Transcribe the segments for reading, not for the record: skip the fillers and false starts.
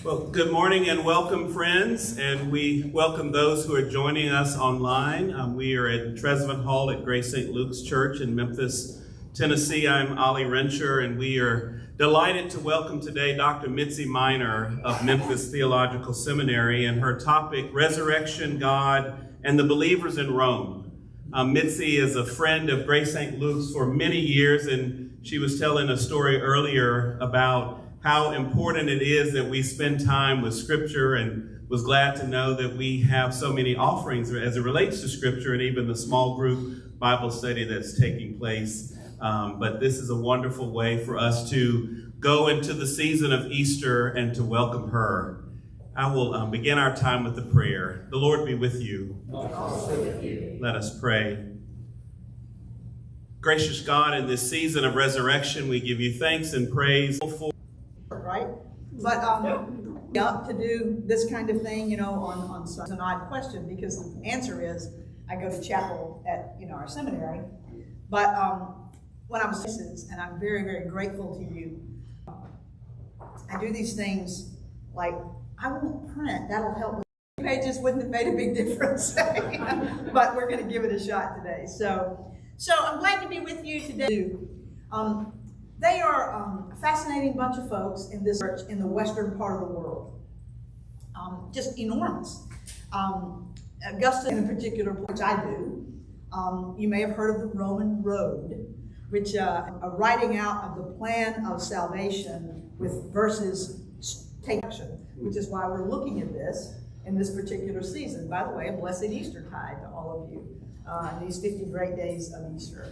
Well, good morning and welcome, friends, and we welcome those who are joining us online. We are at Tresvant Hall at Grace St. Luke's Church in Memphis, Tennessee. I'm Ollie Rensher, and we are delighted to welcome today Dr. Mitzi Minor of Memphis Theological Seminary and her topic, Resurrection, God, and the Believers in Rome. Mitzi is a friend of Grace St. Luke's for many years, and she was telling a story earlier about how important it is that we spend time with Scripture, and was glad to know that we have so many offerings as it relates to Scripture and even the small group Bible study that's taking place. But this is a wonderful way for us to go into the season of Easter and to welcome her. I will begin our time with the prayer. The Lord be with you. Also with you. Let us pray. Gracious God, in this season of resurrection, we give you thanks and praise for right? But up to do this kind of thing, you know, on Sunday. It's an odd question because the answer is I go to chapel at, our seminary. But when I was, and I'm very, very grateful to you, I do these things like I won't print. That'll help. Pages wouldn't have made a big difference, but we're going to give it a shot today. So I'm glad to be with you today. They are a fascinating bunch of folks in this church in the western part of the world. Just enormous. Augusta in particular, which I do. You may have heard of the Roman Road, which a writing out of the plan of salvation with verses take action, which is why we're looking at this in this particular season. By the way, a blessed Eastertide to all of you in these 50 great days of Easter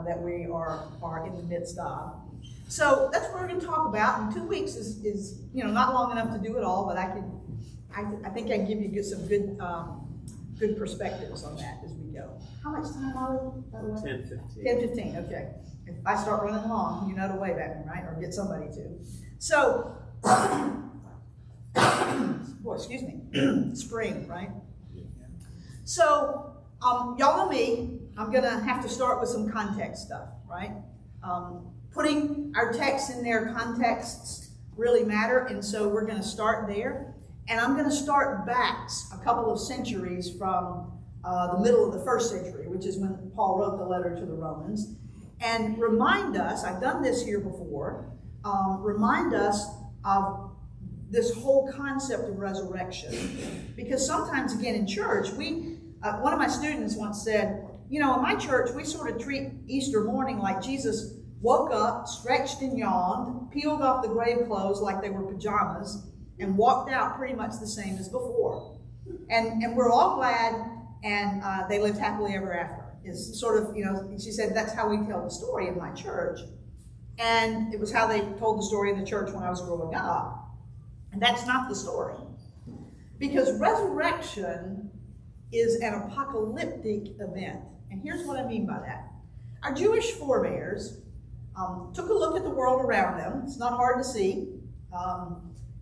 that we are in the midst of. So that's what we're going to talk about. And 2 weeks is not long enough to do it all, but I think I can give you some good perspectives on that as we go. How much time, Ollie? 10:15. 10:15. Okay. If I start running long, you know to wave at me, right? Or get somebody to. So, boy, excuse me. Spring, right? So, y'all know me. I'm going to have to start with some context stuff, right? Putting our texts in their contexts really matter, and so we're going to start there. And I'm going to start back a couple of centuries from the middle of the first century, which is when Paul wrote the letter to the Romans, and remind us, I've done this here before, remind us of this whole concept of resurrection. Because sometimes, again, in church, one of my students once said, in my church, we sort of treat Easter morning like Jesus woke up, stretched and yawned, peeled off the grave clothes like they were pajamas, and walked out pretty much the same as before. And we're all glad, and they lived happily ever after. Is sort of, she said, that's how we tell the story in my church. And it was how they told the story in the church when I was growing up. And that's not the story. Because resurrection is an apocalyptic event. And here's what I mean by that. Our Jewish forebears took a look at the world around them. It's not hard to see.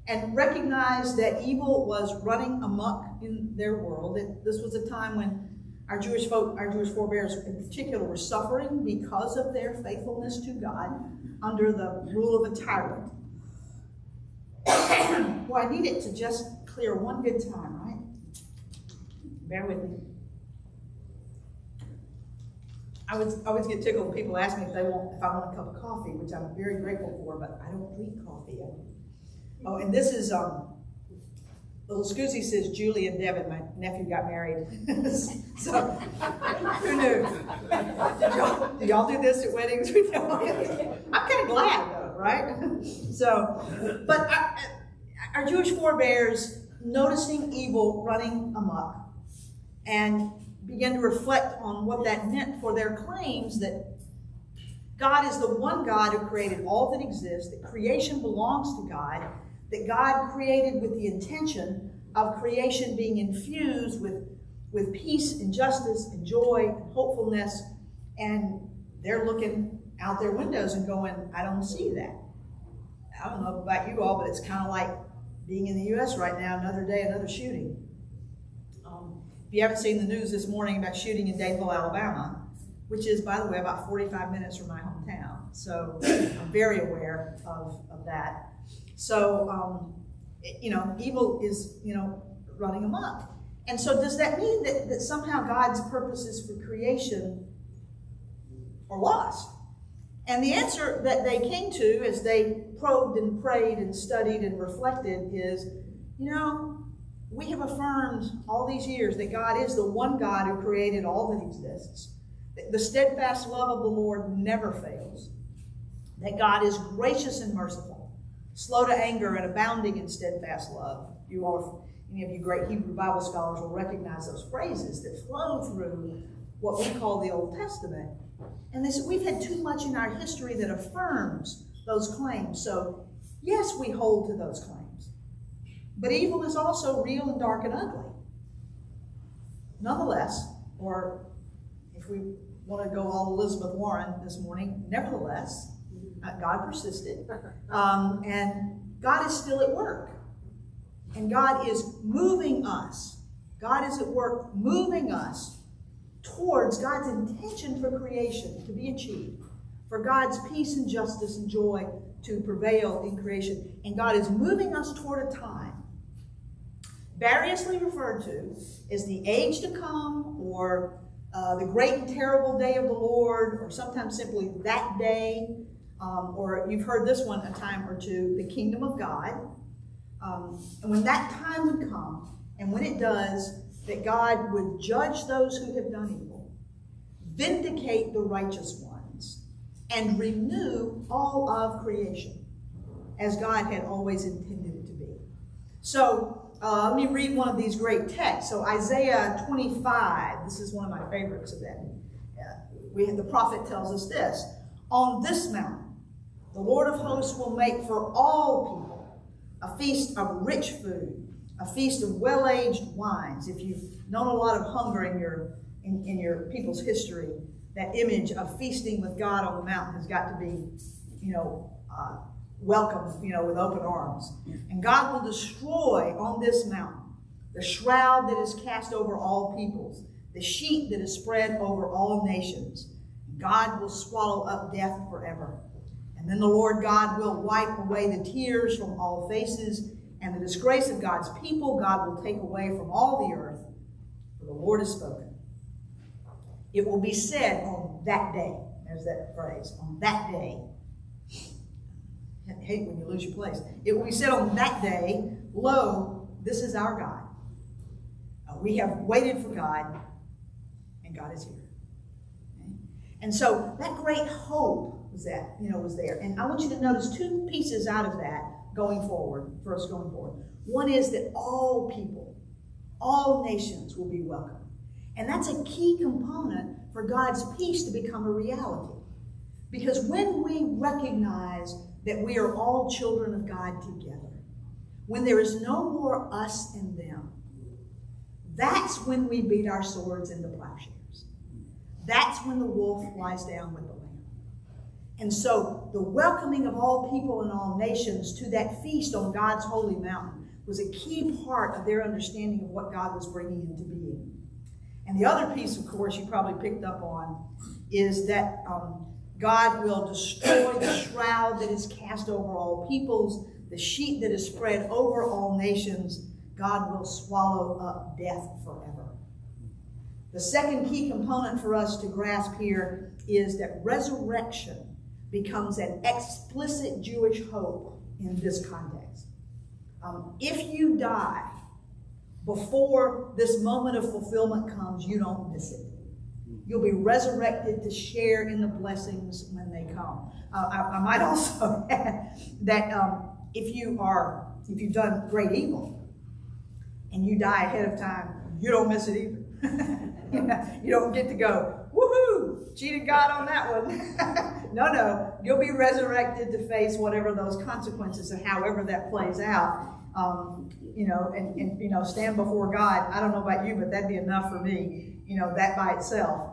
And recognized that evil was running amok in their world. This was a time when our Jewish forebears in particular were suffering because of their faithfulness to God under the rule of a tyrant. Well, I need it to just clear one good time, right? Bear with me. I always get tickled when people ask me if I want a cup of coffee, which I'm very grateful for, but I don't drink coffee. Oh, and this is little Scoozy says Julie and Devin, my nephew, got married. So who knew? Do y'all do this at weddings? I'm kind of glad though, right? So, but our Jewish forebears noticing evil running amok and began to reflect on what that meant for their claims that God is the one God who created all that exists, that creation belongs to God, that God created with the intention of creation being infused with peace and justice and joy and hopefulness, and they're looking out their windows and going, I don't see that. I don't know about you all, but it's kind of like being in the U.S. right now, another day, another shooting. If you haven't seen the news this morning about shooting in Danville, Alabama, which is, by the way, about 45 minutes from my hometown. So I'm very aware of that. So evil is, running amok. And so does that mean that somehow God's purposes for creation are lost? And the answer that they came to as they probed and prayed and studied and reflected is, we have affirmed all these years that God is the one God who created all that exists. The steadfast love of the Lord never fails. That God is gracious and merciful, slow to anger and abounding in steadfast love. Any of you great Hebrew Bible scholars will recognize those phrases that flow through what we call the Old Testament. And they said, we've had too much in our history that affirms those claims. So, yes, we hold to those claims. But evil is also real and dark and ugly. Nonetheless, or if we want to go all Elizabeth Warren this morning, nevertheless, God persisted. And God is still at work. And God is moving us. God is at work moving us towards God's intention for creation to be achieved, for God's peace and justice and joy to prevail in creation. And God is moving us toward a time variously referred to as the age to come, or the great and terrible day of the Lord, or sometimes simply that day, or you've heard this one a time or two, the kingdom of God. And when that time would come, and when it does, that God would judge those who have done evil, vindicate the righteous ones, and renew all of creation as God had always intended it to be. So let me read one of these great texts. So Isaiah 25, this is one of my favorites of that. The prophet tells us this: on this mountain, the Lord of hosts will make for all people a feast of rich food, a feast of well-aged wines. If you've known a lot of hunger in your people's history, that image of feasting with God on the mountain has got to be, welcomed, with open arms. And God will destroy on this mountain the shroud that is cast over all peoples, the sheet that is spread over all nations. God will swallow up death forever. And then the Lord God will wipe away the tears from all faces, and the disgrace of God's people God will take away from all the earth, for the Lord has spoken. It will be said on that day, there's that phrase, on that day. I hate when you lose your place. It will be said on that day, lo, this is our God. We have waited for God, and God is here. Okay? And so that great hope was there. And I want you to notice two pieces out of that going forward. One is that all people, all nations will be welcome. And that's a key component for God's peace to become a reality. Because when we recognize that we are all children of God together, when there is no more us and them, that's when we beat our swords into plowshares. That's when the wolf lies down with the lamb. And so the welcoming of all people and all nations to that feast on God's holy mountain was a key part of their understanding of what God was bringing into being. And the other piece, of course, you probably picked up on, is that God will destroy the shroud that is cast over all peoples, the sheet that is spread over all nations. God will swallow up death forever. The second key component for us to grasp here is that resurrection becomes an explicit Jewish hope in this context. If you die before this moment of fulfillment comes, you don't miss it. You'll be resurrected to share in the blessings when they come. I might also add that if you've done great evil and you die ahead of time, you don't miss it either. You don't get to go, woohoo, cheated God on that one. No, you'll be resurrected to face whatever those consequences and however that plays out. And stand before God. I don't know about you, but that'd be enough for me, that by itself,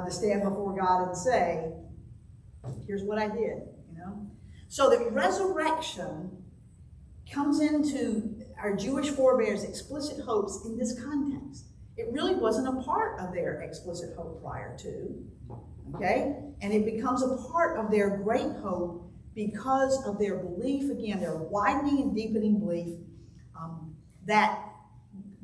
to stand before God and say, here's what I did, So that resurrection comes into our Jewish forebears' explicit hopes in this context. It really wasn't a part of their explicit hope prior to, okay? And it becomes a part of their great hope because of their belief, again, their widening and deepening belief that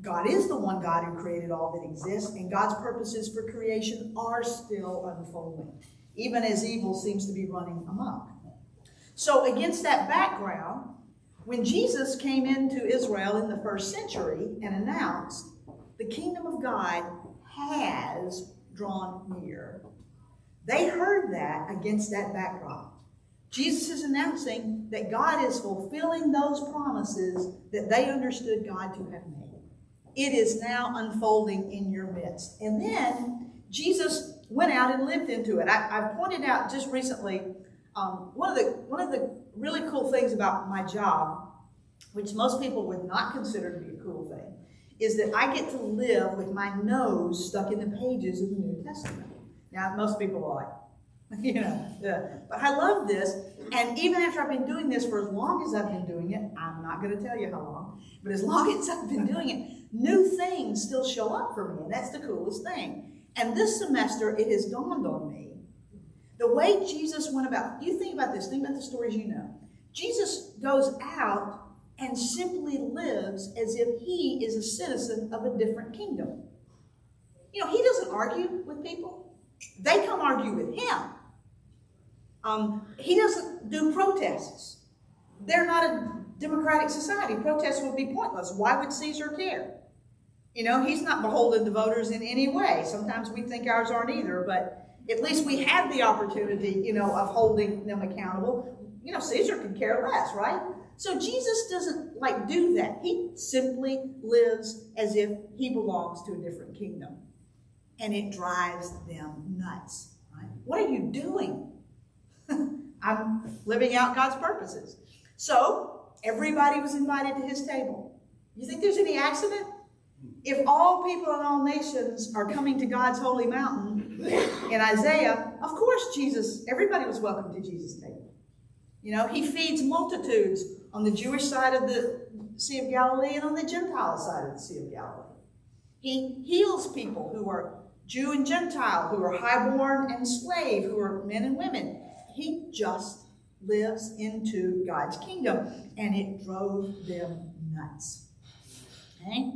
God is the one God who created all that exists, and God's purposes for creation are still unfolding, even as evil seems to be running amok. So against that background, when Jesus came into Israel in the first century and announced, the kingdom of God has drawn near, they heard that against that background. Jesus is announcing that God is fulfilling those promises that they understood God to have made. It is now unfolding in your midst. And then Jesus went out and lived into it. I've pointed out just recently, one of the really cool things about my job, which most people would not consider to be a cool thing, is that I get to live with my nose stuck in the pages of the New Testament. Now, most people are like, but I love this. And even after I've been doing this for as long as I've been doing it, I'm not going to tell you how long, but as long as I've been doing it, new things still show up for me, and that's the coolest thing. And this semester, it has dawned on me, the way Jesus went about, you think about this, think about the stories you know. Jesus goes out and simply lives as if he is a citizen of a different kingdom. He doesn't argue with people. They come argue with him. He doesn't do protests. They're not a democratic society. Protests would be pointless. Why would Caesar care? He's not beholden to voters in any way. Sometimes we think ours aren't either, but at least we have the opportunity, of holding them accountable. Caesar could care less, right? So Jesus doesn't do that. He simply lives as if he belongs to a different kingdom. And it drives them nuts, right? What are you doing? I'm living out God's purposes. So everybody was invited to his table. You think there's any accident? If all people and all nations are coming to God's holy mountain in Isaiah, of course everybody was welcome to Jesus' table. He feeds multitudes on the Jewish side of the Sea of Galilee and on the Gentile side of the Sea of Galilee. He heals people who are Jew and Gentile, who are highborn and slave, who are men and women. He just lives into God's kingdom, and it drove them nuts. Okay?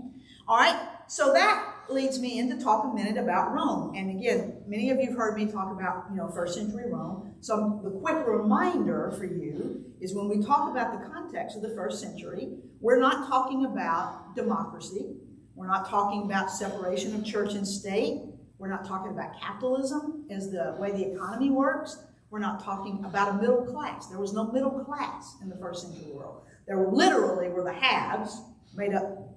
All right, so that leads me into talk a minute about Rome. And again, many of you have heard me talk about, first century Rome. So the quick reminder for you is when we talk about the context of the first century, we're not talking about democracy. We're not talking about separation of church and state. We're not talking about capitalism as the way the economy works. We're not talking about a middle class. There was no middle class in the first century world. There were literally the haves, made up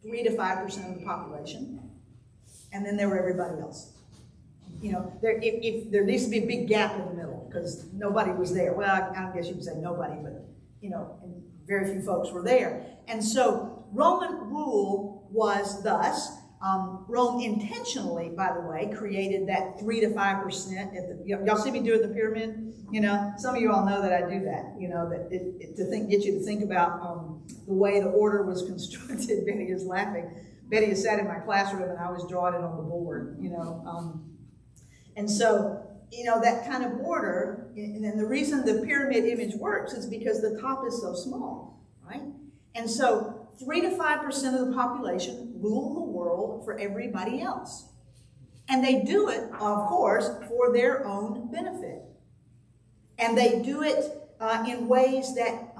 3 to 5% of the population, and then there were everybody else. There needs to be a big gap in the middle because nobody was there. Well, I guess you could say nobody, but and very few folks were there. And so Roman rule was thus. Rome intentionally, by the way, created that 3 to 5%. Y'all see me doing the pyramid? Some of you all know that I do that. Get you to think about the way the order was constructed. Betty is laughing. Betty has sat in my classroom and I was drawing it on the board. And so that kind of order. And then the reason the pyramid image works is because the top is so small, right? And so 3 to 5% of the population rule the world for everybody else. And they do it, of course, for their own benefit. And they do it in ways that,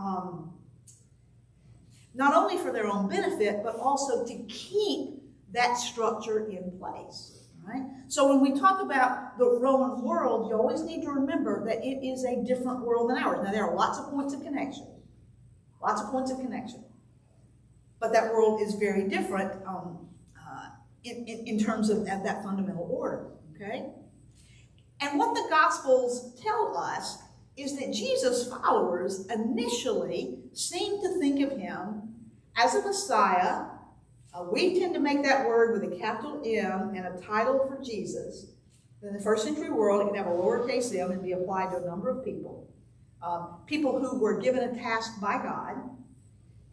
not only for their own benefit, but also to keep that structure in place. Right? So when we talk about the Roman world, you always need to remember that it is a different world than ours. Now, there are lots of points of connection. Lots of points of connection. But that world is very different in terms of that fundamental order, okay? And what the Gospels tell us is that Jesus' followers initially seemed to think of him as a Messiah. We tend to make that word with a capital M and a title for Jesus. In the first century world, it can have a lowercase m and be applied to a number of people. People who were given a task by God.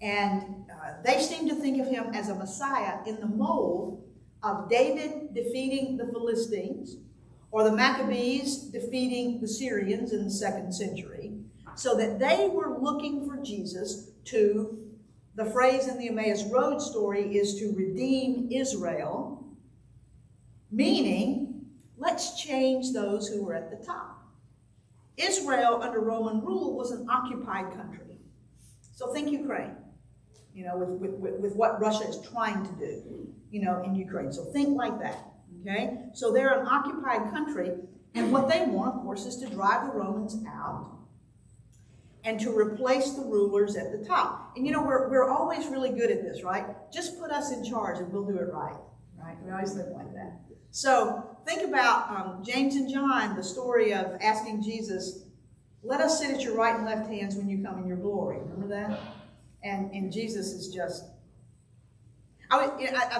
And they seem to think of him as a Messiah in the mold of David defeating the Philistines or the Maccabees defeating the Syrians in the 2nd century, so that they were looking for Jesus to the phrase in the Emmaus Road story is to redeem Israel, meaning let's change those who were at the top. Israel under Roman rule was an occupied country. So think Ukraine, you know, with what Russia is trying to do, you know, in Ukraine. So think like that, okay? So they're an occupied country, and what they want, of course, is to drive the Romans out and to replace the rulers at the top. And you know, we're always really good at this, right? Just put us in charge and we'll do it right, right? We always think like that. So think about James and John, the story of asking Jesus, let us sit at your right and left hands when you come in your glory. Remember that? And Jesus is just, I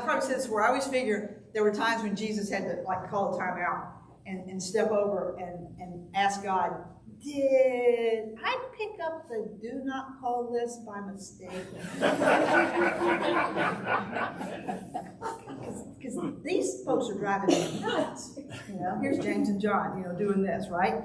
probably said this before, I always figure there were times when Jesus had to like call a time out and step over and ask God, did I pick up the do not call list by mistake? Because these folks are driving me nuts. You know, here's James and John, you know, doing this, right?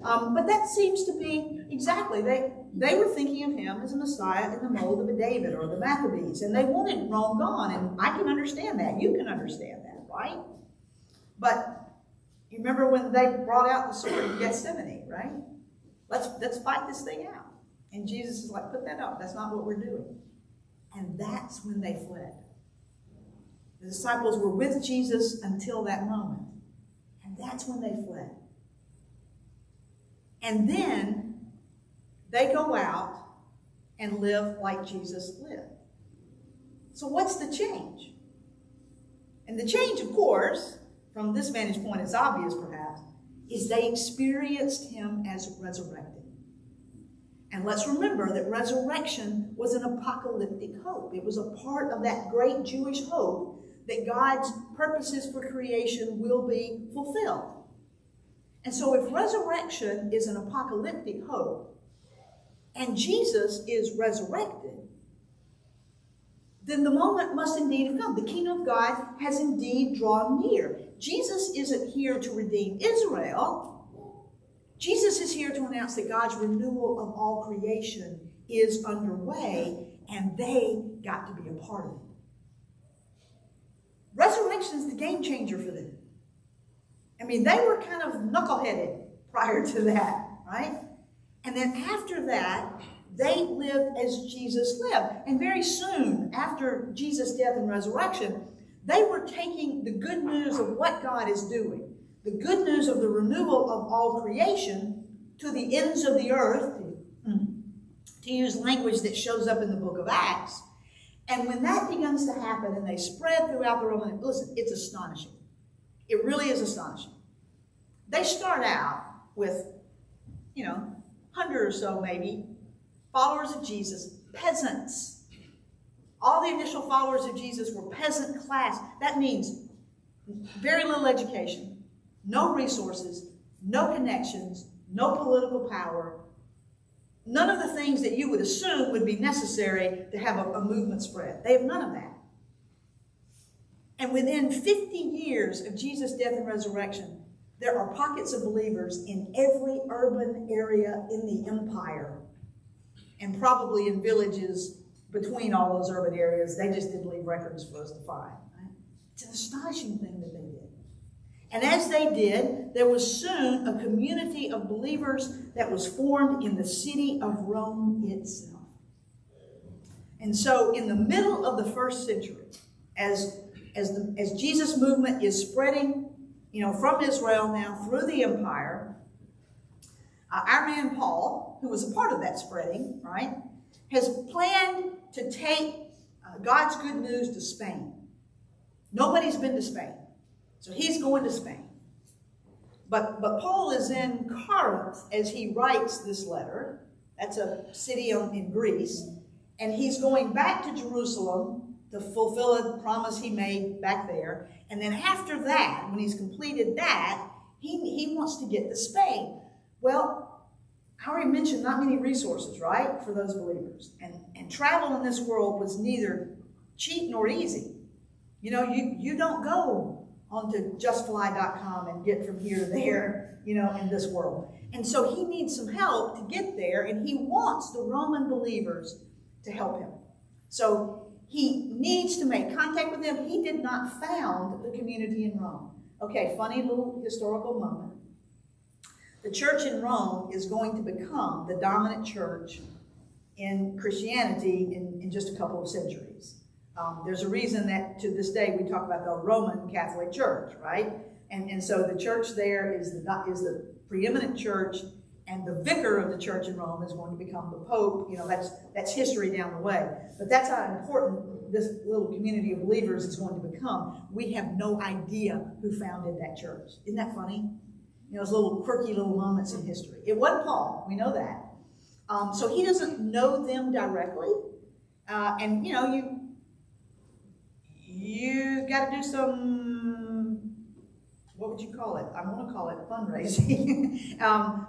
But that seems to be exactly, they were thinking of him as a Messiah in the mold of a David or the Maccabees, and they wanted Rome gone, and I can understand that. You can understand that, right? But you remember when they brought out the sword in Gethsemane, right? Let's fight this thing out. And Jesus is like, put that up. That's not what we're doing. And that's when they fled. The disciples were with Jesus until that moment. And that's when they fled. And then they go out and live like Jesus lived. So what's the change? And the change, of course, from this vantage point, is obvious perhaps, is they experienced him as resurrected. And let's remember that resurrection was an apocalyptic hope. It was a part of that great Jewish hope that God's purposes for creation will be fulfilled. And so if resurrection is an apocalyptic hope, and Jesus is resurrected, then the moment must indeed have come. The kingdom of God has indeed drawn near. Jesus isn't here to redeem Israel. Jesus is here to announce that God's renewal of all creation is underway, and they got to be a part of it. Resurrection is the game changer for them. I mean, they were kind of knuckleheaded prior to that, right? And then after that, they lived as Jesus lived. And very soon after Jesus' death and resurrection, they were taking the good news of what God is doing, the good news of the renewal of all creation, to the ends of the earth, to use language that shows up in the book of Acts. And when that begins to happen and they spread throughout the Roman, listen, it's astonishing. It really is astonishing. They start out with, 100 or so maybe, followers of Jesus, peasants. All the initial followers of Jesus were peasant class. That means very little education, no resources, no connections, no political power, none of the things that you would assume would be necessary to have a movement spread. They have none of that. And within 50 years of Jesus' death and resurrection, there are pockets of believers in every urban area in the empire, and probably in villages between all those urban areas. They just didn't leave records for us to find. Right? It's an astonishing thing that they did. And as they did, there was soon a community of believers that was formed in the city of Rome itself. And so in the middle of the first century, as Jesus' movement is spreading, from Israel now through the empire, our man Paul, who was a part of that spreading, right, has planned to take God's good news to Spain. Nobody's been to Spain, so he's going to Spain. But Paul is in Corinth as he writes this letter. That's a city in Greece. And he's going back to Jerusalem to fulfill a promise he made back there. And then after that, when he's completed that, he wants to get to Spain. Well, I already mentioned not many resources, right, for those believers. And travel in this world was neither cheap nor easy. You don't go onto justfly.com and get from here to there, in this world. And so he needs some help to get there, and he wants the Roman believers to help him. So he needs to make contact with them. He did not found the community in Rome. Okay, funny little historical moment. The church in Rome is going to become the dominant church in Christianity in just a couple of centuries. There's a reason that to this day we talk about the Roman Catholic Church, right? And so the church there is the preeminent church, and the vicar of the church in Rome is going to become the Pope. You know, that's history down the way. But that's how important this little community of believers is going to become. We have no idea who founded that church. Isn't that funny? You know, those little quirky little moments in history. It wasn't Paul. We know that. So he doesn't know them directly. And, you know, you got to do some, what would you call it? I want to call it fundraising.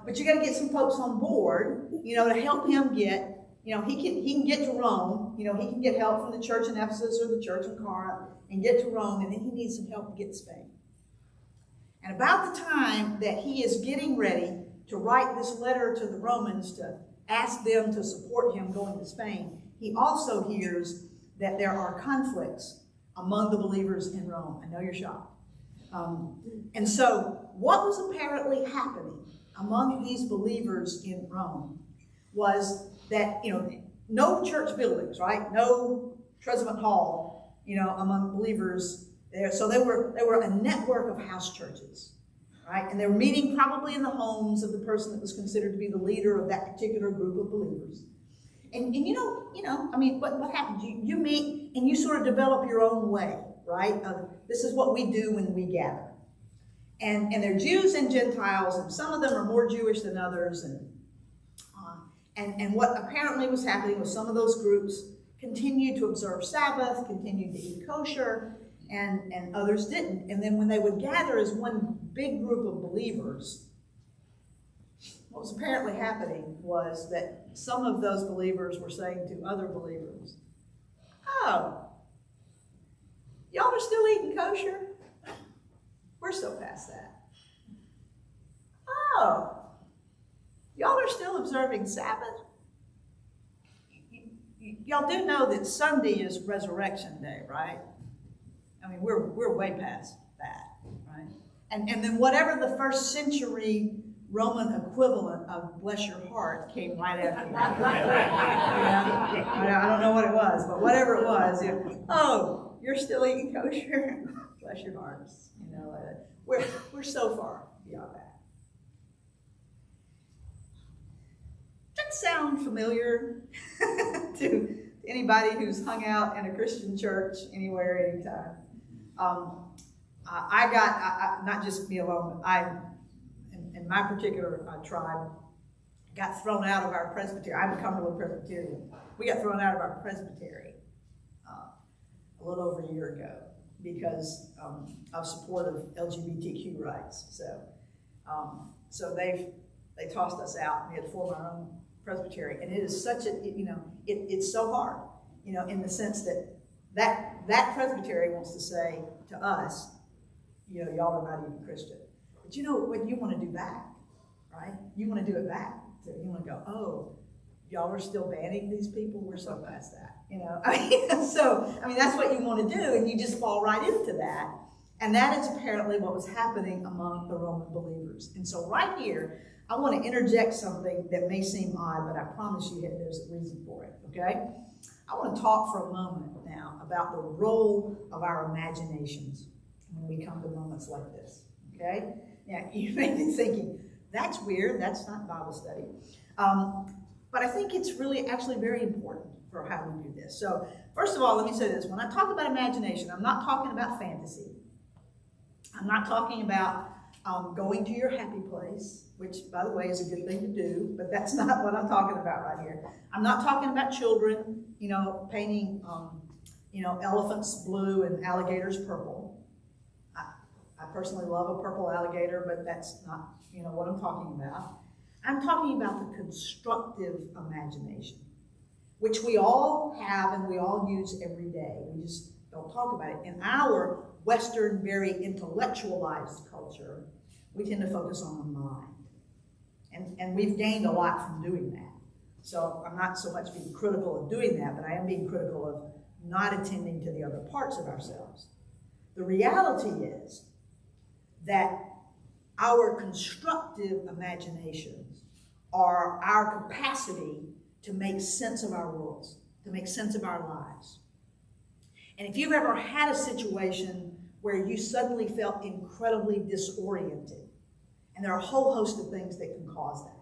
But you got to get some folks on board, you know, to help him get, you know, he can get to Rome. You know, he can get help from the church in Ephesus or the church in Corinth and get to Rome, and then he needs some help to get to Spain. And about the time that he is getting ready to write this letter to the Romans to ask them to support him going to Spain, he also hears that there are conflicts among the believers in Rome. I know you're shocked. And so what was apparently happening among these believers in Rome was that, you know, no church buildings, right? No Treasument Hall, you know, among believers there. So they were a network of house churches, right? And they were meeting probably in the homes of the person that was considered to be the leader of that particular group of believers. And you know, I mean, what happens? You meet and you sort of develop your own way, right? This is what we do when we gather. And they're Jews and Gentiles, and some of them are more Jewish than others. And what apparently was happening was some of those groups continued to observe Sabbath, continued to eat kosher, and others didn't. And then when they would gather as one big group of believers, what was apparently happening was that some of those believers were saying to other believers, "Oh, y'all are still eating kosher? We're still past that. Oh, y'all are still observing Sabbath? Y'all do know that Sunday is Resurrection Day, right? I mean, we're way past that, right? And then whatever the first century Roman equivalent of bless your heart came right after that. I don't know what it was, but whatever it was, you know, oh, you're still eating kosher? Bless your hearts. You know, we're so far beyond that. Does that sound familiar to anybody who's hung out in a Christian church anywhere, anytime? Not just me alone, but in my particular tribe, got thrown out of our presbytery. I'm a Cumberland Presbyterian. We got thrown out of our presbytery a little over a year ago because of support of LGBTQ rights. So they tossed us out. We had to form our own presbytery, and it is such a, you know, it's so hard, you know, in the sense that presbytery wants to say to us, you know, y'all are not even Christian. But you know what you want to do back, right? You want to do it back. So you want to go, oh, y'all are still banning these people? We're so past that, you know? So that's what you want to do, and you just fall right into that. And that is apparently what was happening among the Roman believers. And so right here, I want to interject something that may seem odd, but I promise you there's a reason for it, okay? I want to talk for a moment now about the role of our imaginations when we come to moments like this, okay? Now, you may be thinking, that's weird, that's not Bible study. But I think it's really actually very important for how we do this. So, first of all, let me say this. When I talk about imagination, I'm not talking about fantasy. I'm not talking about going to your happy place, which, by the way, is a good thing to do, but that's not what I'm talking about right here. I'm not talking about children, you know, painting, you know, elephants blue and alligators purple. I personally love a purple alligator, but that's not, you know, what I'm talking about. I'm talking about the constructive imagination, which we all have and we all use every day. We just don't talk about it. In our Western, very intellectualized culture, we tend to focus on the mind. And we've gained a lot from doing that. So I'm not so much being critical of doing that, but I am being critical of not attending to the other parts of ourselves. The reality is that our constructive imaginations are our capacity to make sense of our worlds, to make sense of our lives. And if you've ever had a situation where you suddenly felt incredibly disoriented, and there are a whole host of things that can cause that,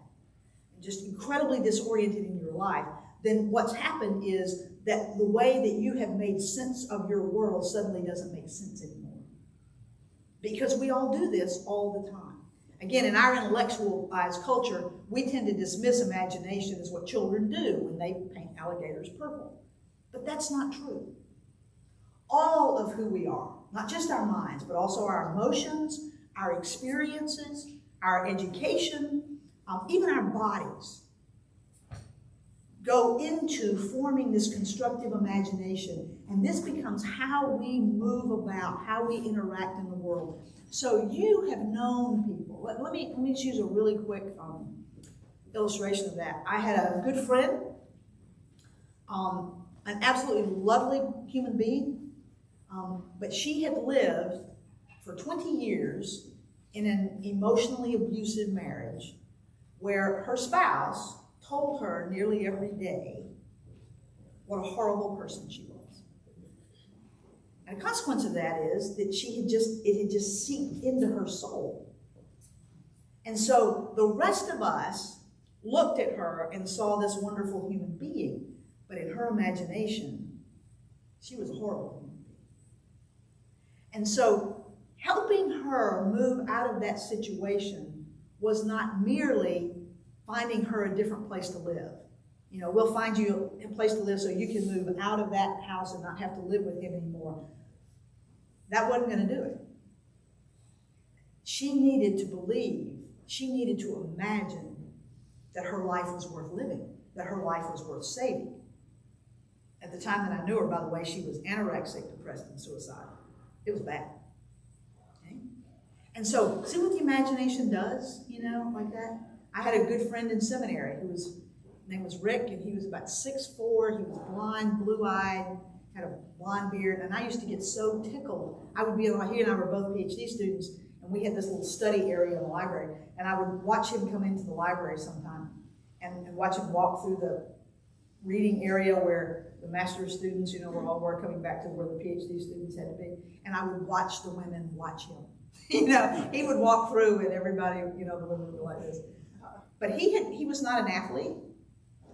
and just incredibly disoriented in your life, then what's happened is that the way that you have made sense of your world suddenly doesn't make sense anymore. Because we all do this all the time. Again, in our intellectualized culture, we tend to dismiss imagination as what children do when they paint alligators purple. But that's not true. All of who we are, not just our minds, but also our emotions, our experiences, our education, even our bodies, go into forming this constructive imagination. And this becomes how we move about, how we interact in the world. So you have known people. Let me just use a really quick illustration of that. I had a good friend, an absolutely lovely human being, but she had lived for 20 years in an emotionally abusive marriage where her spouse told her nearly every day what a horrible person she was. And the consequence of that is that it had just seeped into her soul. And so the rest of us looked at her and saw this wonderful human being, but in her imagination, she was a horrible human being. And so helping her move out of that situation was not merely finding her a different place to live. You know, we'll find you a place to live so you can move out of that house and not have to live with him anymore. That wasn't going to do it. She needed to believe, she needed to imagine that her life was worth living, that her life was worth saving. At the time that I knew her, by the way, she was anorexic, depressed, and suicidal. It was bad. Okay? And so, see what the imagination does, you know, like that? I had a good friend in seminary his name was Rick, and he was about 6'4", he was blind, blue-eyed, had a blonde beard, and I used to get so tickled. I would be, he and I were both Ph.D. students, and we had this little study area in the library, and I would watch him come into the library sometime and watch him walk through the reading area where the master's students, you know, were coming back to where the Ph.D. students had to be, and I would watch the women watch him. You know, he would walk through and everybody, you know, the women would go like this. But he was not an athlete,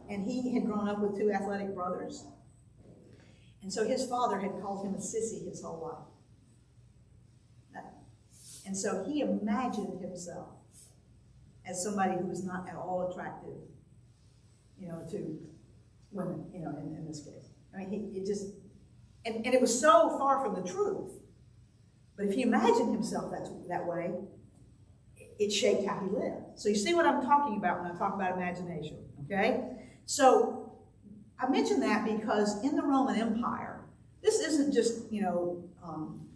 and he had grown up with 2 athletic brothers. And so his father had called him a sissy his whole life. And so he imagined himself as somebody who was not at all attractive, you know, to women, you know, in this case. I mean, it just, and it was so far from the truth. But if he imagined himself that way, it shaped how he lived. So you see what I'm talking about when I talk about imagination, okay? So I mention that because in the Roman Empire, this isn't just, you know,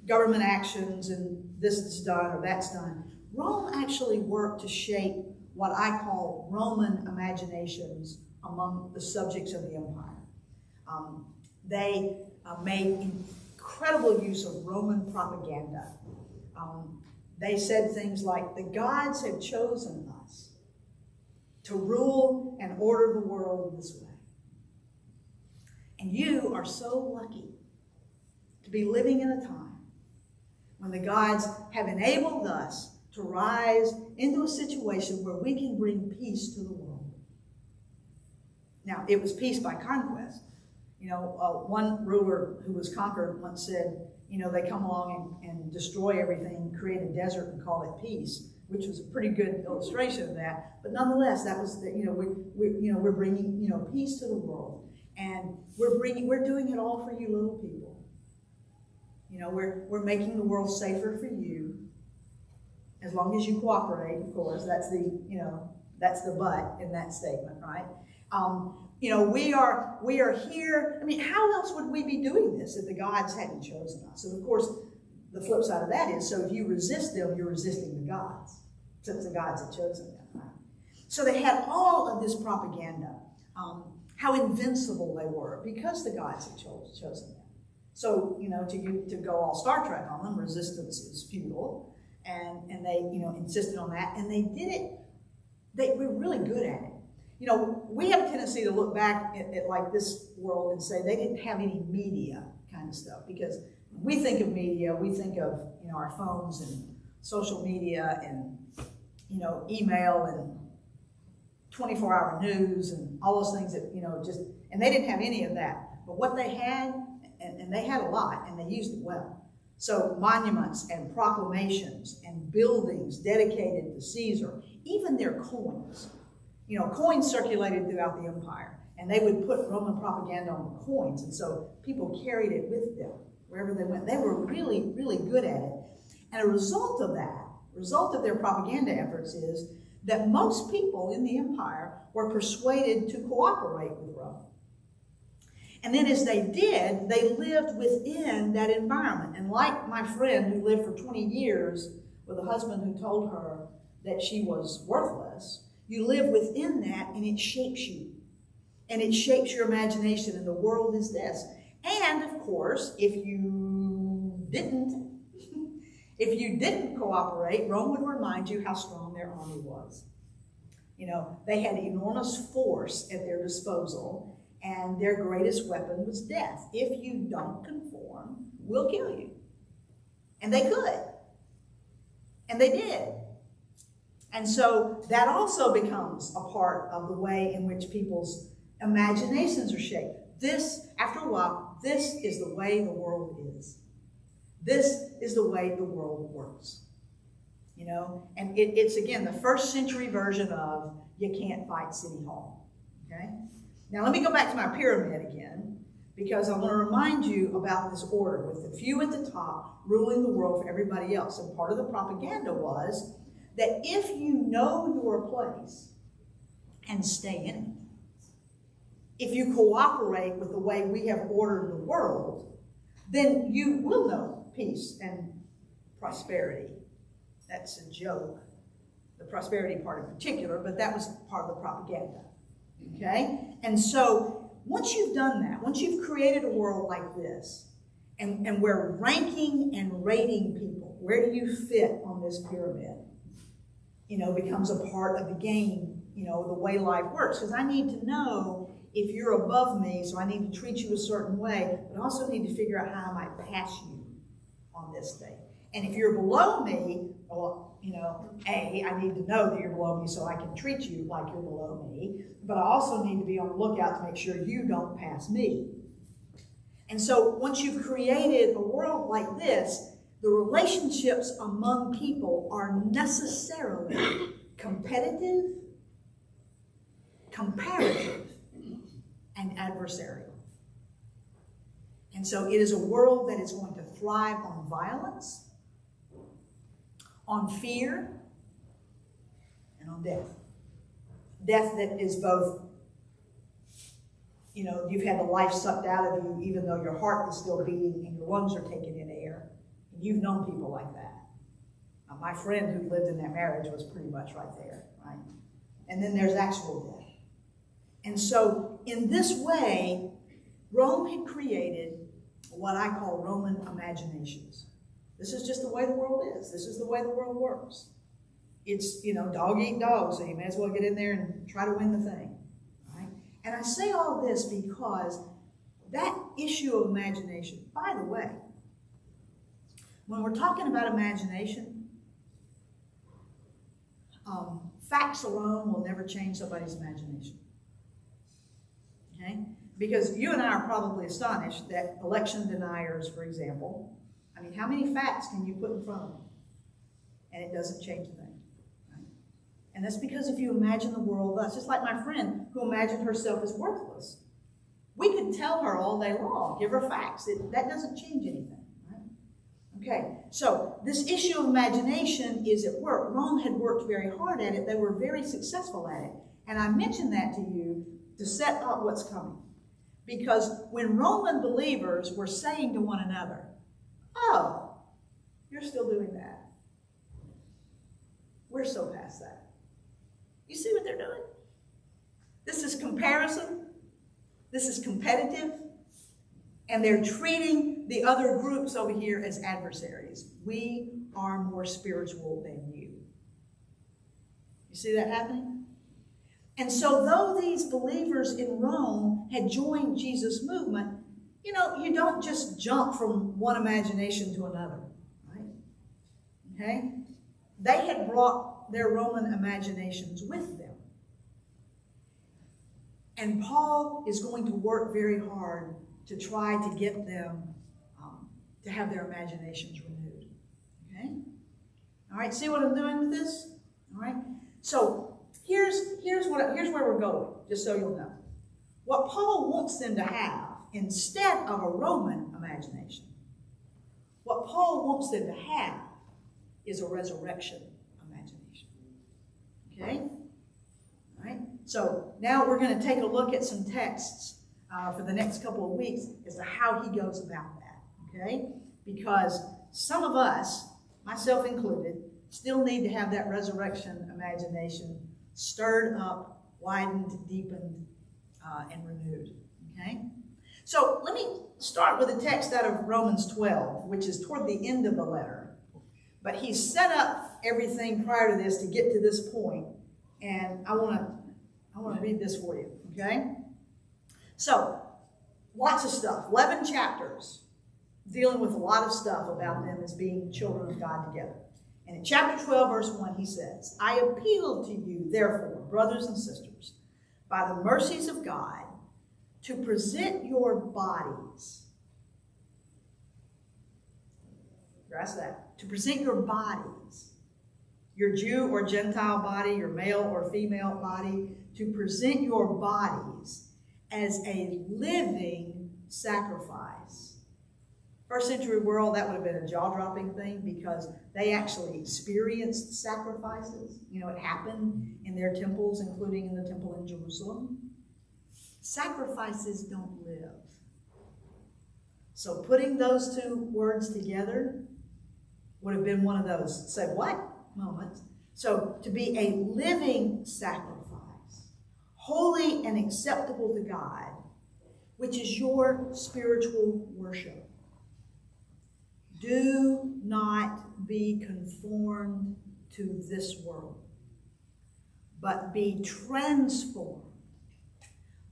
government actions and this is done or that's done. Rome actually worked to shape what I call Roman imaginations among the subjects of the empire. They made incredible use of Roman propaganda. They said things like, the gods have chosen us to rule and order the world this way. And you are so lucky to be living in a time when the gods have enabled us to rise into a situation where we can bring peace to the world. Now, it was peace by conquest. You know, one ruler who was conquered once said, you know, they come along and destroy everything, create a desert and call it peace, which was a pretty good illustration of that. But nonetheless, that was the, you know, we're bringing, you know, peace to the world, and we're doing it all for you little people. You know, we're making the world safer for you, as long as you cooperate. Of course, that's the, you know, that's the but in that statement, right? You know, we are here. I mean, how else would we be doing this if the gods hadn't chosen us? And of course, the flip side of that is, so if you resist them, you're resisting the gods, since the gods had chosen them. Right? So they had all of this propaganda how invincible they were because the gods had chosen them. So, to go all Star Trek on them, resistance is futile, and they, insisted on that, and they did it. They were really good at it. We have a tendency to look back at like this world and say they didn't have any media kind of stuff, because when we think of media, we think of, our phones and social media and, email and 24-hour news and all those things that, and they didn't have any of that. But what they had, and they had a lot, and they used it well. So monuments and proclamations and buildings dedicated to Caesar, even their coins. Coins circulated throughout the empire, and they would put Roman propaganda on the coins, and so people carried it with them wherever they went. They were really, really good at it. And a result of their propaganda efforts is that most people in the empire were persuaded to cooperate with Rome. And then as they did, they lived within that environment. And like my friend who lived for 20 years with a husband who told her that she was worthless, you live within that and it shapes you. And it shapes your imagination, and the world is this. And of course, if you didn't cooperate, Rome would remind you how strong their army was. They had enormous force at their disposal, and their greatest weapon was death. If you don't conform, we'll kill you. And they could. And they did. And so that also becomes a part of the way in which people's imaginations are shaped. This, after a while, this is the way the world is. This is the way the world works. And it's, again, the first century version of you can't fight City Hall. Okay? Now let me go back to my pyramid again, because I want to remind you about this order with the few at the top ruling the world for everybody else. And part of the propaganda was that if you know your place and stay in it, if you cooperate with the way we have ordered the world, then you will know peace and prosperity. That's a joke, the prosperity part in particular, but that was part of the propaganda. Okay? And so once you've done that, once you've created a world like this, and we're ranking and rating people, where do you fit on this pyramid? Becomes a part of the game, the way life works. Because I need to know if you're above me, so I need to treat you a certain way, but I also need to figure out how I might pass you on this thing. And if you're below me, well, I need to know that you're below me so I can treat you like you're below me, but I also need to be on the lookout to make sure you don't pass me. And so once you've created a world like this, the relationships among people are necessarily competitive, comparative, and adversarial. And so it is a world that is going to thrive on violence, on fear, and on death. Death that is both, you've had the life sucked out of you even though your heart is still beating and your lungs are taking in air. And you've known people like that. My friend who lived in that marriage was pretty much right there, right? And then there's actual death. And so in this way, Rome had created what I call Roman imaginations. This is just the way the world is. This is the way the world works. It's, dog eat dog, so you may as well get in there and try to win the thing, right? And I say all this because that issue of imagination, by the way, when we're talking about imagination, facts alone will never change somebody's imagination, okay? Because you and I are probably astonished that election deniers, for example, how many facts can you put in front of them? And it doesn't change a thing. Right? And that's because if you imagine the world thus, just like my friend who imagined herself as worthless, we could tell her all day long, give her facts. That doesn't change anything. Right? Okay, so this issue of imagination is at work. Rome had worked very hard at it. They were very successful at it. And I mentioned that to you to set up what's coming. Because when Roman believers were saying to one another, oh, you're still doing that. We're so past that. You see what they're doing? This is comparison. This is competitive. And they're treating the other groups over here as adversaries. We are more spiritual than you. You see that happening? And so though these believers in Rome had joined Jesus' movement, you know, you don't just jump from one imagination to another, right? Okay? They had brought their Roman imaginations with them. And Paul is going to work very hard to try to get them to have their imaginations renewed. Okay? All right, see what I'm doing with this? All right? So here's where we're going, just so you'll know. What Paul wants them to have, instead of a Roman imagination, what Paul wants them to have is a resurrection imagination. Okay? All right? So now we're going to take a look at some texts for the next couple of weeks as to how he goes about that. Okay? Because some of us, myself included, still need to have that resurrection imagination stirred up, widened, deepened, and renewed. Okay? So let me start with a text out of Romans 12, which is toward the end of the letter. But he set up everything prior to this to get to this point, and I want to read this for you. Okay? So, lots of stuff. 11 chapters dealing with a lot of stuff about them as being children of God together. And in chapter 12, verse 1, he says, I appeal to you, therefore, brothers and sisters, by the mercies of God, to present your bodies. Grasp that. To present your bodies, your Jew or Gentile body, your male or female body, to present your bodies as a living sacrifice. First century world, that would have been a jaw-dropping thing because they actually experienced sacrifices. You know, it happened in their temples, including in the temple in Jerusalem. Sacrifices don't live. So putting those two words together would have been one of those, say what? Moments. So to be a living sacrifice, holy and acceptable to God, which is your spiritual worship. Do not be conformed to this world, but be transformed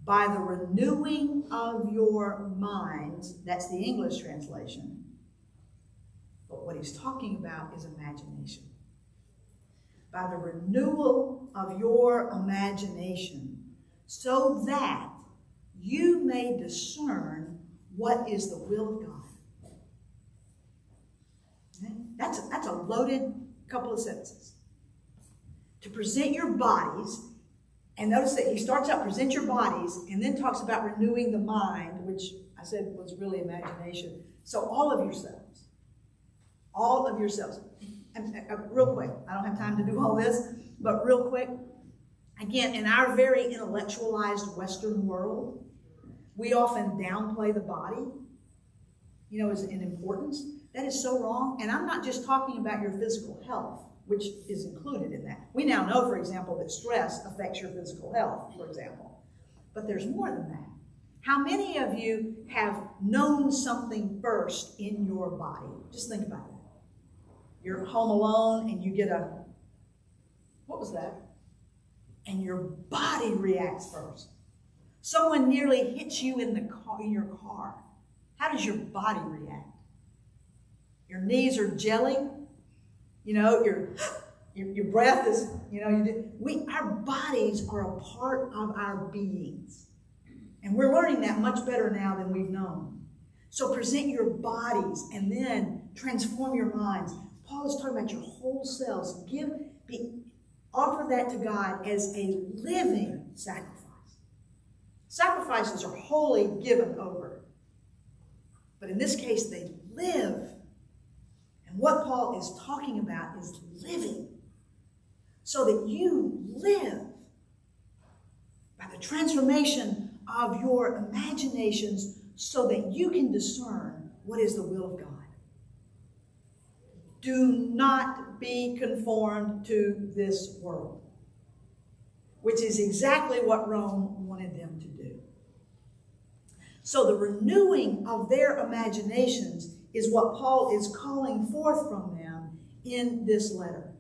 by the renewing of your minds. That's the English translation. But what he's talking about is imagination. By the renewal of your imagination, so that you may discern what is the will of God. Okay? That's a loaded couple of sentences. To present your bodies, and notice that he starts out, present your bodies, and then talks about renewing the mind, which I said was really imagination. So all of yourselves. And, real quick, I don't have time to do all this, but real quick, again, in our very intellectualized Western world, we often downplay the body, you know, as in importance. That is so wrong. And I'm not just talking about your physical health, which is included in that. We now know, for example, that stress affects your physical health, for example. But there's more than that. How many of you have known something first in your body? Just think about that. You're home alone and you get a, what was that? And your body reacts first. Someone nearly hits you in your car. How does your body react? Your knees are gelling. You know, your breath is, you know, our bodies are a part of our beings. And we're learning that much better now than we've known. So present your bodies and then transform your minds. Paul is talking about your whole selves. Offer that to God as a living sacrifice. Sacrifices are wholly given over. But in this case, they live. And what Paul is talking about is living. So that you live by the transformation of your imaginations so that you can discern what is the will of God. Do not be conformed to this world, which is exactly what Rome wanted them to do. So the renewing of their imaginations is what Paul is calling forth from them in this letter.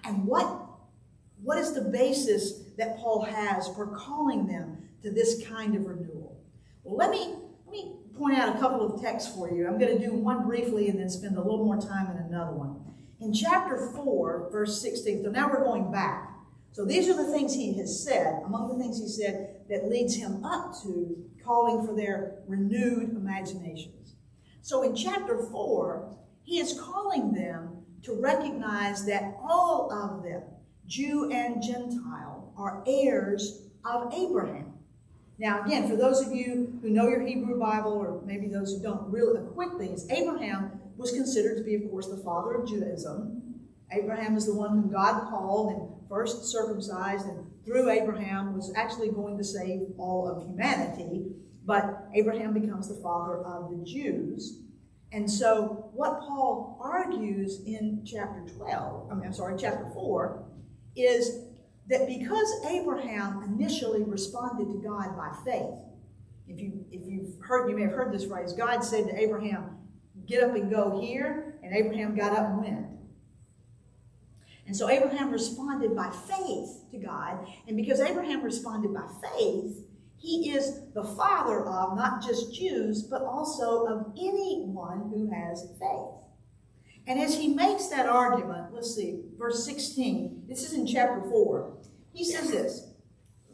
And what is the basis that Paul has for calling them to this kind of renewal? Well, let me point out a couple of texts for you. I'm going to do one briefly and then spend a little more time in another one. In chapter 4, verse 16, so now we're going back. So these are the things he has said, among the things he said that leads him up to calling for their renewed imaginations. So in chapter 4, he is calling them to recognize that all of them, Jew and Gentile, are heirs of Abraham. Now again, for those of you who know your Hebrew Bible, or maybe those who don't, real quick things, Abraham was considered to be, of course, the father of Judaism. Abraham is the one whom God called and first circumcised, and through Abraham was actually going to save all of humanity. But Abraham becomes the father of the Jews. And so what Paul argues in chapter 4, is that because Abraham initially responded to God by faith, you may have heard this phrase, God said to Abraham, get up and go here, and Abraham got up and went. And so Abraham responded by faith to God, and because Abraham responded by faith, he is the father of not just Jews, but also of anyone who has faith. And as he makes that argument, let's see, verse 16, this is in chapter 4, he says this,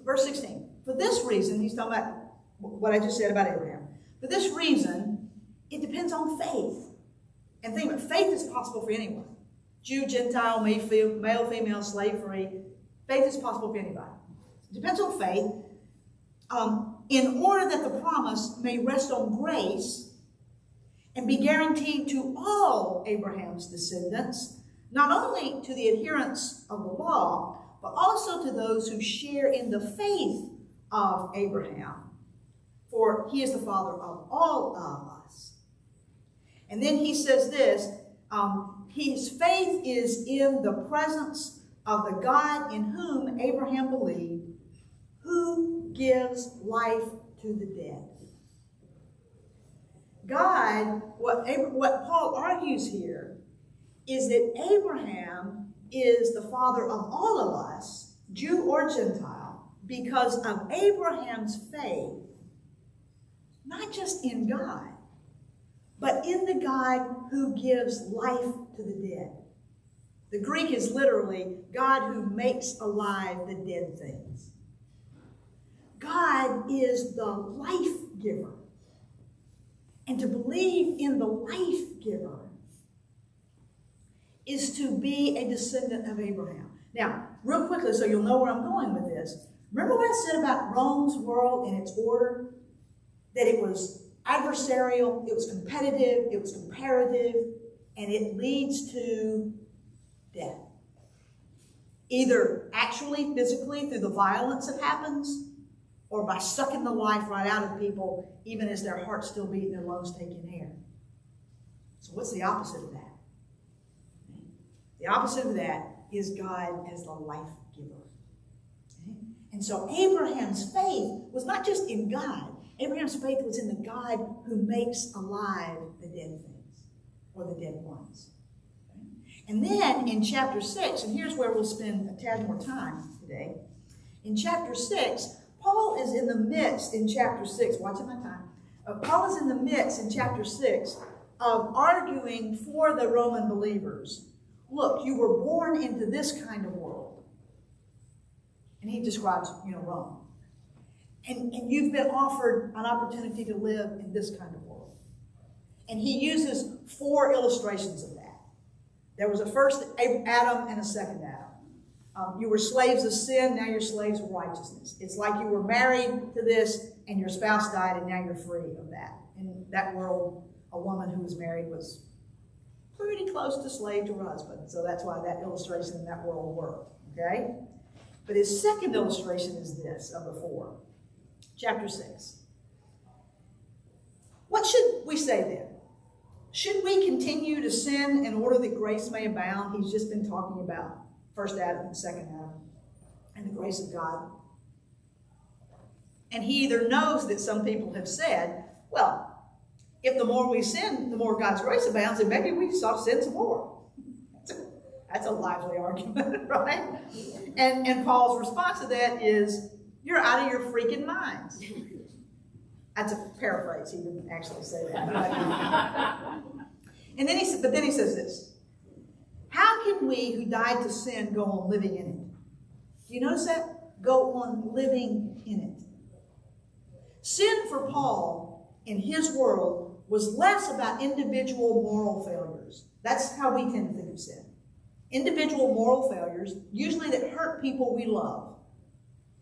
verse 16, for this reason, he's talking about what I just said about Abraham, for this reason, it depends on faith. And think about it, faith is possible for anyone. Jew, Gentile, male, female, slave free. Faith is possible for anybody. It depends on faith. In order that the promise may rest on grace and be guaranteed to all Abraham's descendants, not only to the adherents of the law, but also to those who share in the faith of Abraham. For he is the father of all of us. And then he says this, his faith is in the presence of the God in whom Abraham believed, who gives life to the dead. God, what Paul argues here, is that Abraham is the father of all of us, Jew or Gentile, because of Abraham's faith, not just in God, but in the God who gives life to the dead. The Greek is literally God who makes alive the dead things. God is the life giver. And to believe in the life giver is to be a descendant of Abraham. Now, real quickly, so you'll know where I'm going with this. Remember what I said about Rome's world and its order? That it was adversarial, it was competitive, it was comparative, and it leads to death. Either actually, physically, through the violence that happens, or by sucking the life right out of people, even as their hearts still beat and their lungs taking air. So what's the opposite of that? The opposite of that is God as the life giver. Okay? And so Abraham's faith was not just in God. Abraham's faith was in the God who makes alive the dead things, or the dead ones. Okay? And then in chapter 6, and here's where we'll spend a tad more time today. In chapter 6, Paul is in the midst, in chapter 6, watching my time, Paul is in the midst in chapter 6 of arguing for the Roman believers. Look, you were born into this kind of world. And he describes, Rome. And you've been offered an opportunity to live in this kind of world. And he uses 4 illustrations of that. There was a first Adam and a second Adam. You were slaves of sin, now you're slaves of righteousness. It's like you were married to this and your spouse died and now you're free of that. In that world, a woman who was married was pretty close to slave to her husband. So that's why that illustration in that world worked. Okay? But his second illustration is this of the 4. Chapter 6. What should we say then? Should we continue to sin in order that grace may abound? He's just been talking about first Adam and second Adam. and the grace of God. And he either knows that some people have said, well, if the more we sin, the more God's grace abounds, and maybe we stop sin some more. That's a lively argument, right? And Paul's response to that is, you're out of your freaking minds. That's a paraphrase. He didn't actually say that. And then but then he says this. How can we who died to sin go on living in it? Do you notice that? Go on living in it. Sin for Paul in his world was less about individual moral failures. That's how we tend to think of sin. Individual moral failures, usually that hurt people we love.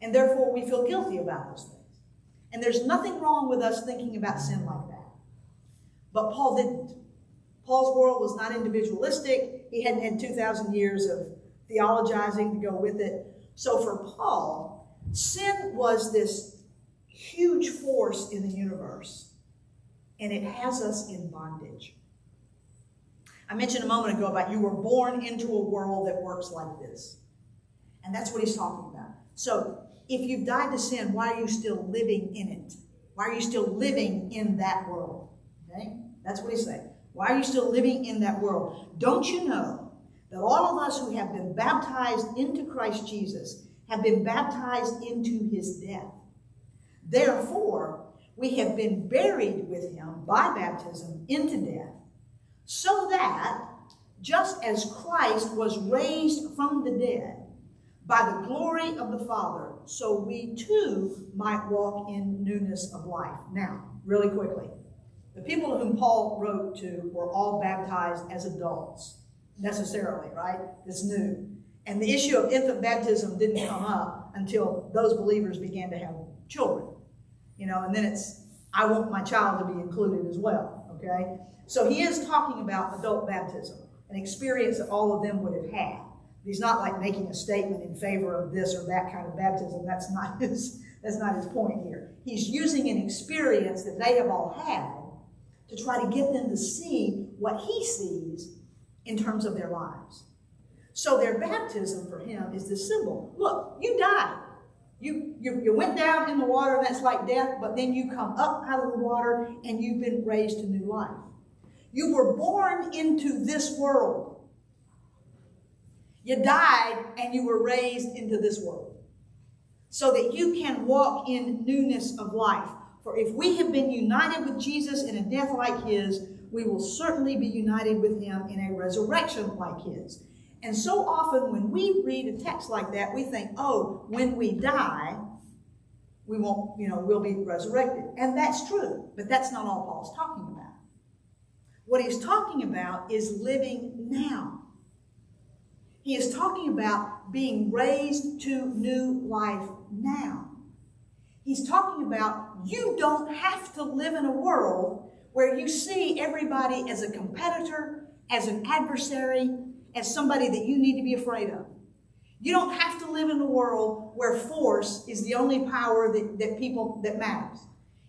And therefore we feel guilty about those things. And there's nothing wrong with us thinking about sin like that. But Paul didn't. Paul's world was not individualistic. He hadn't had 2,000 years of theologizing to go with it. So for Paul, sin was this huge force in the universe. And it has us in bondage. I mentioned a moment ago about you were born into a world that works like this. And that's what he's talking about. So if you've died to sin, why are you still living in it? Why are you still living in that world? Okay? That's what he's saying. Why are you still living in that world? Don't you know that all of us who have been baptized into Christ Jesus have been baptized into his death? Therefore, we have been buried with him by baptism into death, so that just as Christ was raised from the dead by the glory of the Father, so we too might walk in newness of life. Now, really quickly, the people whom Paul wrote to were all baptized as adults, necessarily, right? It's new. And the issue of infant baptism didn't come up until those believers began to have children. You know, and then it's, I want my child to be included as well, okay? So he is talking about adult baptism, an experience that all of them would have had. He's not like making a statement in favor of this or that kind of baptism. That's not his point here. He's using an experience that they have all had to try to get them to see what he sees in terms of their lives. So their baptism for him is this symbol. Look, you died. You went down in the water, and that's like death, but then you come up out of the water and you've been raised to new life. You were born into this world. You died and you were raised into this world so that you can walk in newness of life. For if we have been united with Jesus in a death like his, we will certainly be united with him in a resurrection like his. And so often when we read a text like that, we think, oh, when we die, we won't, we'll be resurrected. And that's true, but that's not all Paul's talking about. What he's talking about is living now. He is talking about being raised to new life now. He's talking about you don't have to live in a world where you see everybody as a competitor, as an adversary, as somebody that you need to be afraid of. You don't have to live in a world where force is the only power that matters.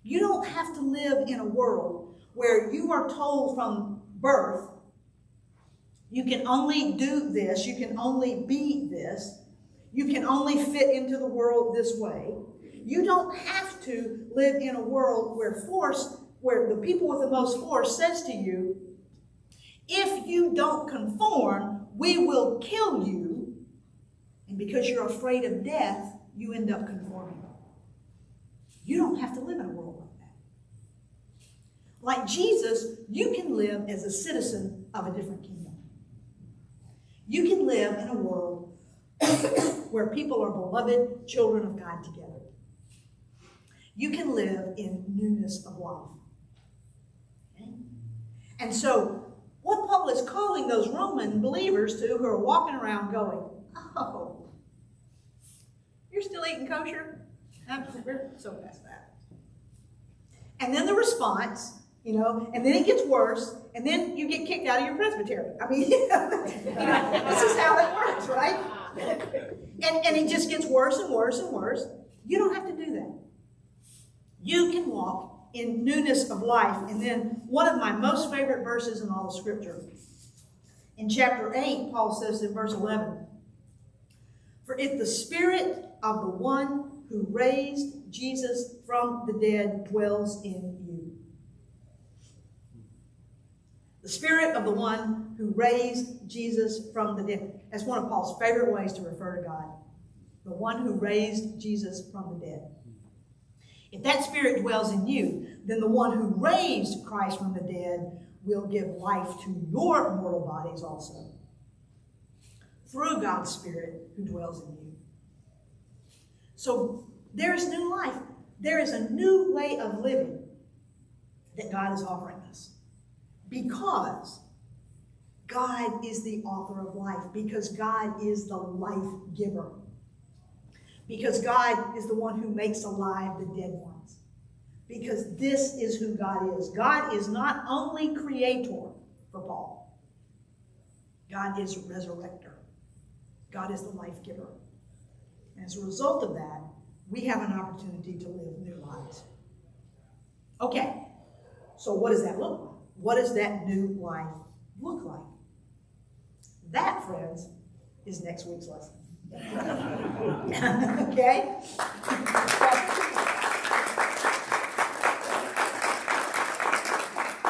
You don't have to live in a world where you are told from birth, you can only do this, you can only be this, you can only fit into the world this way. You don't have to live in a world where the people with the most force says to you, if you don't conform, we will kill you. And because you're afraid of death, you end up conforming. You don't have to live in a world like that. Like Jesus, you can live as a citizen of a different kingdom. You can live in a world where people are beloved children of God together. You can live in newness of life. Okay? And so, what Paul is calling those Roman believers to who are walking around going, oh, you're still eating kosher? We're so past that. And then the response, and then it gets worse, and then you get kicked out of your presbytery. I mean, this is how it works, right? And it just gets worse and worse and worse. You don't have to do that. You can walk in newness of life. And then one of my most favorite verses in all of Scripture. In chapter 8, Paul says in verse 11, For if the Spirit of the one who raised Jesus from the dead dwells in you. The Spirit of the one who raised Jesus from the dead. That's one of Paul's favorite ways to refer to God. The one who raised Jesus from the dead. If that Spirit dwells in you, then the one who raised Christ from the dead will give life to your mortal bodies also, through God's Spirit who dwells in you. So there is new life. There is a new way of living that God is offering us. Because God is the author of life. Because God is the life giver. Because God is the one who makes alive the dead ones. Because this is who God is. God is not only creator for Paul. God is resurrector. God is the life giver. And as a result of that, we have an opportunity to live new lives. Okay, so what does that look like? What does that new life look like? That, friends, is next week's lesson. Okay?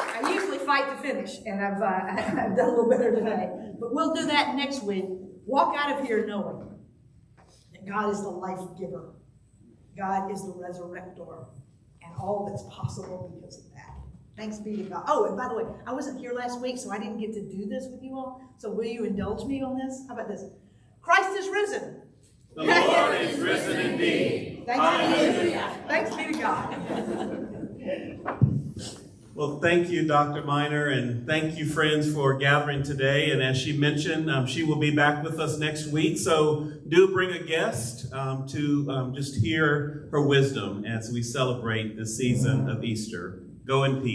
I usually fight to finish, and I've done a little better today. But we'll do that next week. Walk out of here knowing that God is the life giver. God is the resurrector, and all that's possible because of that. Thanks be to God. Oh, and by the way, I wasn't here last week, so I didn't get to do this with you all. So will you indulge me on this? How about this? Christ is risen. The Lord is risen indeed. Thanks be to God. Well, thank you, Dr. Minor, and thank you, friends, for gathering today. And as she mentioned, she will be back with us next week. So do bring a guest to just hear her wisdom as we celebrate the season of Easter. Go in peace.